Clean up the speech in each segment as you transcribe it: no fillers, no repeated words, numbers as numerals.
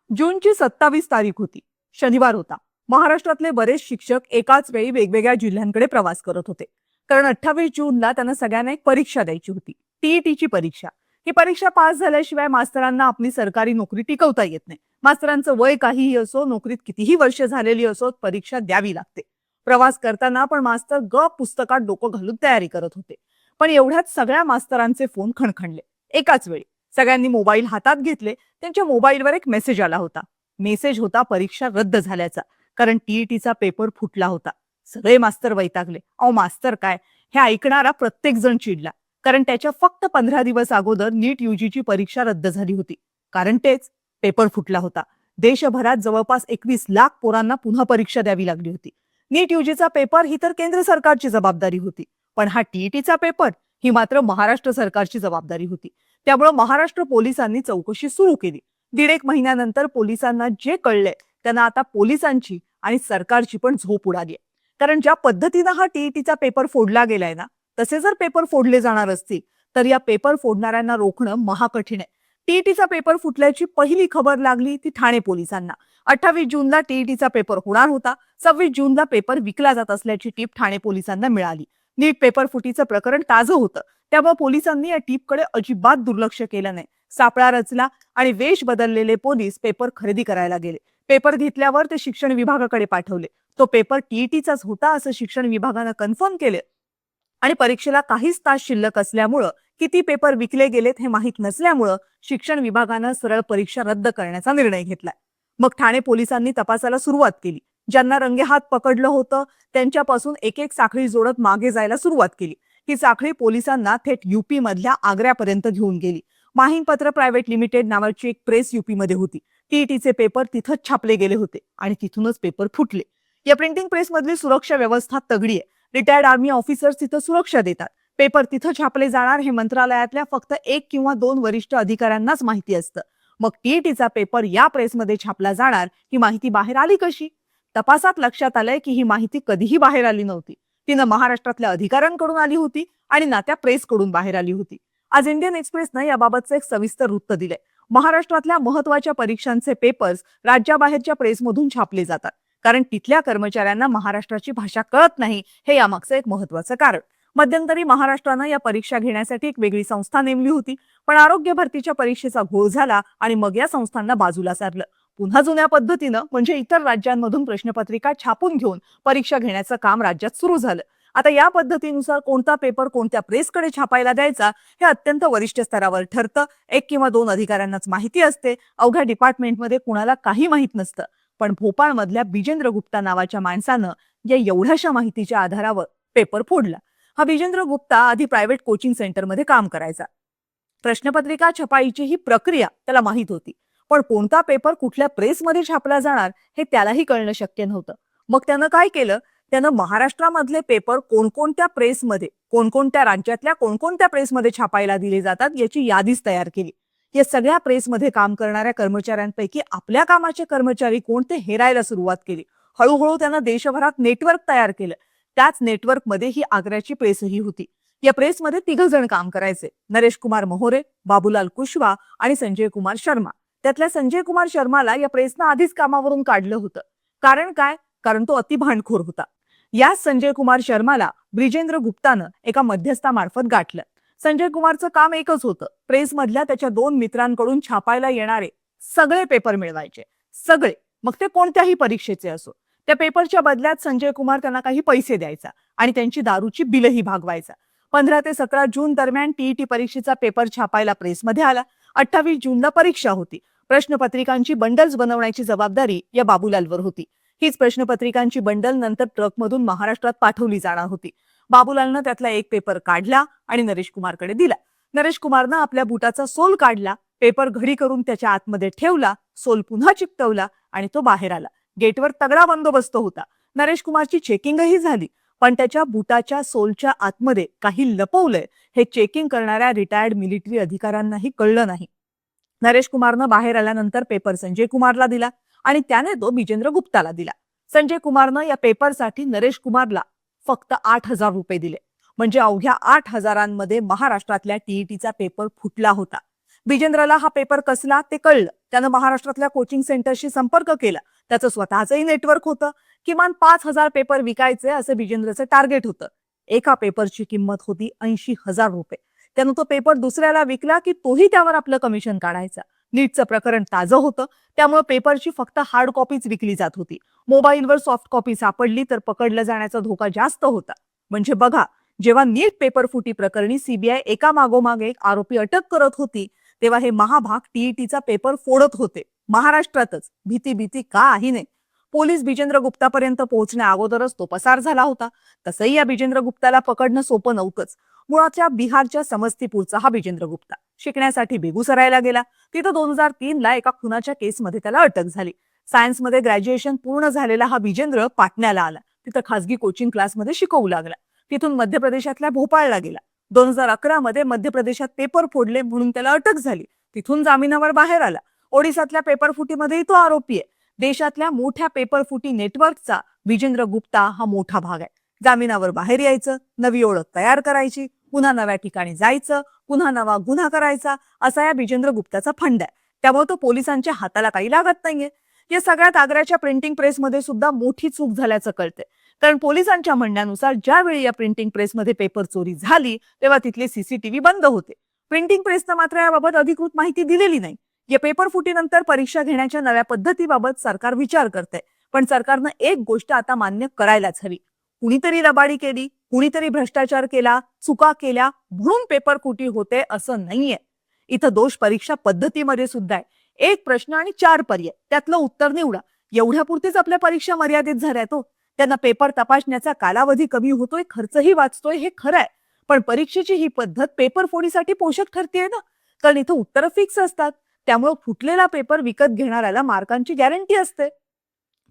जूनची 27 तारीख होती. शनिवार होता. महाराष्ट्रातले बरेच शिक्षक एकाच वेळी वेगवेगळ्या जिल्ह्यांकडे प्रवास करत होते. कारण 28 जूनला त्यांना सगळ्यांना एक परीक्षा द्यायची होती. टीईटीची परीक्षा. ही परीक्षा पास झाल्याशिवाय मास्तरांना आपली सरकारी नोकरी टिकवता येत नाही. मास्तरांचं वय काहीही असो, नोकरीत कितीही वर्ष झालेली असो, परीक्षा द्यावी लागते. प्रवास करताना पण मास्तर पुस्तकात डोकं घालून तयारी करत होते. पण एवढ्यात सगळ्या मास्तरांचे फोन खणखणले. एकाच वेळी. सगळ्यांनी मोबाईल हातात घेतले. त्यांच्या मोबाईलवर एक मेसेज आला होता. मेसेज होता परीक्षा रद्द झाल्याचा. कारण टीईटीचा पेपर फुटला होता. सगळे मास्तर वैतागले. अहो मास्तर काय, हे ऐकणारा प्रत्येक जण चिडला. कारण त्याच्या फक्त 15 दिवस अगोदर नीट यूजीची परीक्षा रद्द झाली होती. कारण तेच, पेपर फुटला होता. देशभरात जवळपास 21 लाख पोरांना पुन्हा परीक्षा द्यावी लागली होती. नीट यूजीचा पेपर ही तर केंद्र सरकारची जबाबदारी होती. पण हा टीईटीचा पेपर ही मात्र महाराष्ट्र सरकारची जबाबदारी होती. त्यामुळे महाराष्ट्र पोलिसांनी चौकशी सुरू केली. 1.5 महिन्यानंतर पोलिसांना जे कळले त्यांना आता पोलिसांची आणि सरकारची पण झोप उडाली. कारण ज्या पद्धतीनं हा टीईटीचा पेपर फोडला गेलाय ना, तसे जर पेपर फोडले जाणार असतील तर या पेपर फोडणाऱ्यांना रोखणं महाकठीण आहे. टीईटीचा पेपर फुटल्याची पहिली खबर लागली ती ठाणे पोलिसांना. 28 जूनला टीईटीचा पेपर होणार होता. 26 जूनला पेपर विकला जात असल्याची टीप ठाणे पोलिसांना मिळाली. नीट पेपर फुटीचं प्रकरण ताजं होतं. त्यामुळे पोलिसांनी या टीपकडे अजिबात दुर्लक्ष केलं नाही. सापळा रचला आणि वेश बदललेले पोलीस पेपर खरेदी करायला गेले. पेपर घेतल्यावर ते शिक्षण विभागाकडे पाठवले. तो पेपर टीईटीचाच होता असं शिक्षण विभागानं कन्फर्म केले. आणि परीक्षेला काहीच तास शिल्लक असल्यामुळं किती पेपर विकले गेलेत हे माहीत नसल्यामुळं शिक्षण विभागानं सरळ परीक्षा रद्द करण्याचा निर्णय घेतलाय. मग ठाणे पोलिसांनी तपासाला सुरुवात केली. ज्यांना रंगेहात पकडलं होतं त्यांच्यापासून एक एक साखळी जोडत मागे जायला सुरुवात केली. ही साखळी पोलिसांना थेट युपी मधल्या आग्र्यापर्यंत घेऊन गेली. माहीमपत्र प्रायव्हेट लिमिटेड नावाची एक प्रेस युपी मध्ये होती. टीईटीचे पेपर तिथंच छापले गेले होते आणि तिथूनच पेपर फुटले. या प्रिंटिंग प्रेस मधली सुरक्षा व्यवस्था तगडी आहे. रिटायर्ड आर्मी ऑफिसर्स तिथं सुरक्षा देतात. पेपर तिथं छापले जाणार हे मंत्रालयातल्या फक्त 1 किंवा 2 वरिष्ठ अधिकाऱ्यांनाच माहिती असतं. मग टीईटीचा पेपर या प्रेसमध्ये छापला जाणार ही माहिती बाहेर आली कशी? तपासात लक्षात आलंय की ही माहिती कधीही बाहेर आली नव्हती. तिनं महाराष्ट्रातल्या अधिकाऱ्यांकडून आली होती आणि ना त्या प्रेसकडून बाहेर आली होती. आज इंडियन एक्सप्रेसनं याबाबतचं एक सविस्तर वृत्त दिलंय. महाराष्ट्रातल्या महत्त्वाच्या परीक्षांचे पेपर्स राज्याबाहेरच्या प्रेसमधून छापले जातात. कारण तिथल्या कर्मचाऱ्यांना महाराष्ट्राची भाषा कळत नाही हे यामागचं एक महत्त्वाचं कारण. मध्यंतरी महाराष्ट्रानं या परीक्षा घेण्यासाठी एक वेगळी संस्था नेमली होती. पण आरोग्य भरतीच्या परीक्षेचा घोळ झाला आणि मग या संस्थांना बाजूला सारलं. पुन्हा जुन्या पद्धतीनं म्हणजे इतर राज्यांमधून प्रश्नपत्रिका छापून घेऊन परीक्षा घेण्याचं काम राज्यात सुरू झालं. आता या पद्धतीनुसार कोणता पेपर कोणत्या प्रेसकडे छापायला द्यायचा हे अत्यंत वरिष्ठ स्तरावर ठरतं. 1 किंवा 2 अधिकाऱ्यांनाच माहिती असते. अवघ्या डिपार्टमेंटमध्ये कुणाला काही माहित नसतं. पण भोपाळमधल्या बिजेंद्र गुप्ता नावाच्या माणसानं या एवढ्याशा माहितीच्या आधारावर पेपर फोडला. हा बिजेंद्र गुप्ता आधी प्रायव्हेट कोचिंग सेंटरमध्ये काम करायचा. प्रश्नपत्रिका छपाईची ही प्रक्रिया त्याला माहित होती. पण कोणता पेपर कुठल्या प्रेसमध्ये छापला जाणार हे त्यालाही कळणं शक्य नव्हतं. मग त्यानं काय केलं? त्यानं महाराष्ट्रामधले पेपर कोणकोणत्या प्रेसमध्ये, कोणकोणत्या राज्यातल्या कोणकोणत्या प्रेसमध्ये छापायला दिले जातात याची यादीच तयार केली. या सगळ्या प्रेसमध्ये काम करणाऱ्या कर्मचाऱ्यांपैकी आपल्या कामाचे कर्मचारी कोण ते हेरायला सुरुवात केली. हळूहळू त्यानं देशभरात नेटवर्क तयार केलं. त्याच नेटवर्कमध्ये ही आग्र्याची प्रेसही होती. या प्रेसमध्ये 3 जण काम करायचे. नरेश कुमार मोहोरे, बाबूलाल कुशवा आणि संजय कुमार शर्मा. त्यातल्या संजय कुमार शर्माला या प्रेसनं आधीच कामावरून काढलं होतं. कारण काय? कारण तो अति भांडखोर होता. याच संजय कुमार शर्माला ब्रिजेंद्र गुप्तानं एका मध्यस्थामार्फत गाठलं. संजय कुमारचं काम एकच होतं, प्रेसमधल्या त्याच्या 2 मित्रांकडून छापायला येणारे सगळे पेपर मिळवायचे. सगळे, मग ते कोणत्याही परीक्षेचे असो. त्या पेपरच्या बदल्यात संजय कुमार त्यांना काही पैसे द्यायचा आणि त्यांची दारूची बिलही भागवायचा. 15 ते 17 जून दरम्यान टीईटी परीक्षेचा पेपर छापायला प्रेसमध्ये आला. 28 जूनला परीक्षा होती. प्रश्नपत्रिकांची बंडल्स बनवण्याची जबाबदारी या बाबूलालवर होती. हीच प्रश्नपत्रिकांची बंडल नंतर ट्रकमधून महाराष्ट्रात पाठवली जाणार होती. बाबूलालनं त्यातला एक पेपर काढला आणि नरेश कुमारकडे दिला. नरेश कुमारनं आपल्या बुटाचा सोल काढला, पेपर घडी करून त्याच्या आतमध्ये ठेवला, सोल पुन्हा चिकटवला आणि तो बाहेर आला. गेटवर तगडा बंदोबस्त होता. नरेश कुमारची चेकिंगही झाली. पण त्याच्या बुटाच्या सोलच्या आतमध्ये काही लपवलंय हे चेकिंग करणाऱ्या रिटायर्ड मिलिटरी अधिकाऱ्यांनाही कळलं नाही. नरेश कुमारनं बाहेर आल्यानंतर पेपर संजय कुमारला दिला आणि त्याने तो बिजेंद्र गुप्ताला दिला. संजय कुमारनं या पेपरसाठी नरेश कुमारला फक्त 8,000 रुपये दिले. म्हणजे अवघ्या 8,000मध्ये महाराष्ट्रातल्या टीईटीचा पेपर फुटला होता. विजेंद्रला हा पेपर कसला ते कळलं. त्यानं महाराष्ट्रातल्या कोचिंग सेंटरशी संपर्क केला. त्याचं स्वतःचंही नेटवर्क होतं. किमान 5,000 पेपर विकायचे असं विजेंद्रचं टार्गेट होतं. एका पेपरची किंमत होती 80,000 रुपये. त्यानं तो पेपर दुसऱ्याला विकला की तोही त्यावर आपलं कमिशन काढायचा. नीटचं प्रकरण ताजं होतं, त्यामुळे पेपरची फक्त हार्ड कॉपीच विकली जात होती. मोबाईलवर सॉफ्ट कॉपी सापडली तर पकडलं जाण्याचा धोका जास्त होता. म्हणजे बघा, जेव्हा नीट पेपर फुटी प्रकरणी सीबीआय एका मागोमाग एक आरोपी अटक करत होती, तेव्हा हे महाभाग टीईटीचा पेपर फोडत होते. महाराष्ट्रातच. भीती भीती काही नाही. पोलीस बिजेंद्र गुप्तापर्यंत पोहोचण्या अगोदरच तो पसार झाला होता. तसंही या बिजेंद्र गुप्ताला पकडणं सोपं नव्हतंच. मुळाच्या बिहारच्या समस्तीपूरचा हा बिजेंद्र गुप्ता शिकण्यासाठी बेगुसरायला गेला. तिथं 2003 ला एका खुनाच्या केसमध्ये त्याला अटक झाली. सायन्समध्ये ग्रॅज्युएशन पूर्ण झालेला हा बिजेंद्र पाटण्याला आला. तिथं खासगी कोचिंग क्लासमध्ये शिकवू लागला. तिथून मध्य प्रदेशातल्या भोपाळला गेला. 2011 मध्ये मध्य प्रदेशात पेपर फोडले म्हणून त्याला अटक झाली. तिथून जामिनावर बाहेर आला. ओडिसातल्या पेपर फुटीमध्येही तो आरोपी आहे. देशातल्या मोठ्या पेपर फुटी नेटवर्कचा बिजेंद्र गुप्ता हा मोठा भाग आहे. जामिनावर बाहेर यायचं, नवी ओळख तयार करायची, पुन्हा नव्या ठिकाणी जायचं, पुन्हा नवा गुन्हा करायचा, असा या बिजेंद्र गुप्ताचा फंड आहे. त्यामुळे तो पोलिसांच्या हाताला काही लागत नाहीये. या सगळ्यात आग्र्याच्या प्रिंटिंग प्रेसमध्ये सुद्धा मोठी चूक झाल्याचं कळतंय. कारण पोलिसांच्या म्हणण्यानुसार ज्यावेळी या प्रिंटिंग प्रेसमध्ये पेपर चोरी झाली तेव्हा तिथले सीसीटीव्ही बंद होते. प्रिंटिंग प्रेसनं मात्र याबाबत अधिकृत माहिती दिलेली नाही. या पेपर फुटीनंतर परीक्षा घेण्याच्या नव्या पद्धतीबाबत सरकार विचार करते. पण सरकारनं एक गोष्ट आता मान्य करायलाच हवी. कुणीतरी लबाडी केली, कुणीतरी भ्रष्टाचार केला, चुका केल्या म्हणून पेपर फुटी होते असं नाहीये. इथं दोष परीक्षा पद्धतीमध्ये सुद्धा आहे. एक प्रश्न आणि 4 पर्याय, त्यातलं उत्तर निवडा. एवढ्यापुरतीच आपल्या परीक्षा मर्यादित झाल्यात हो. त्यांना पेपर तपासण्याचा कालावधी कमी होतोय, खर्चही वाचतोय, हे खरं आहे. पण परीक्षेची ही पद्धत पेपर फोडीसाठी पोषक ठरतेय ना. कारण इथं उत्तरं फिक्स असतात. त्यामुळे फुटलेला पेपर विकत घेणाऱ्याला मार्कांची गॅरंटी असते.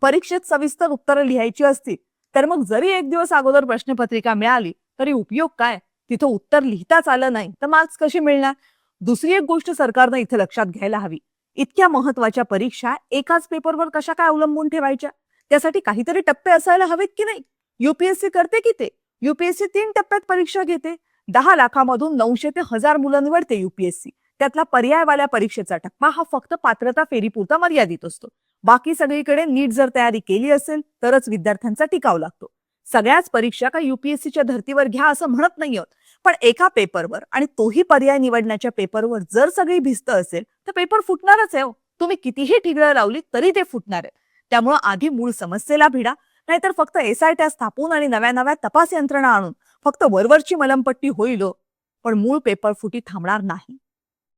परीक्षेत सविस्तर उत्तरं लिहायची असतील तर मग जरी एक दिवस अगोदर प्रश्नपत्रिका मिळाली तरी उपयोग काय? तिथं उत्तर लिहिताच आलं नाही तर मार्क्स कसे मिळणार? दुसरी एक गोष्ट सरकारनं इथे लक्षात घ्यायला हवी. इतक्या महत्वाच्या परीक्षा एकाच पेपरवर कशा काय अवलंबून ठेवायच्या? त्यासाठी काहीतरी टप्पे असायला हवेत की नाही? युपीएससी करते की ते? युपीएससी 3 टप्प्यात परीक्षा घेते. 10 लाखामधून 900 ते 1000 मुलं निवडते युपीएससी. त्यातला पर्यायवाल्या परीक्षेचा टप्पा हा फक्त पात्रता फेरीपुरता मर्यादित असतो. बाकी सगळीकडे नीट जर तयारी केली असेल तरच विद्यार्थ्यांचा टिकाव लागतो. सगळ्याच परीक्षा का युपीएससीच्या धर्तीवर घ्या असं म्हणत नाही आहोत. पण एका पेपरवर आणि तोही पर्याय निवडण्याच्या पेपरवर जर सगळी भिस्त असेल तर पेपर फुटणारच आहे हो. तुम्ही कितीही ठिगळं लावली तरी ते फुटणार आहे. त्यामुळे आधी मूळ समस्येला भिडा, नाहीतर फक्त एसआयट्या स्थापून आणि नव्या नव्या तपास यंत्रणा आणून फक्त वरवरची मलमपट्टी होईल हो. पण मूळ पेपर फुटी थांबणार नाही.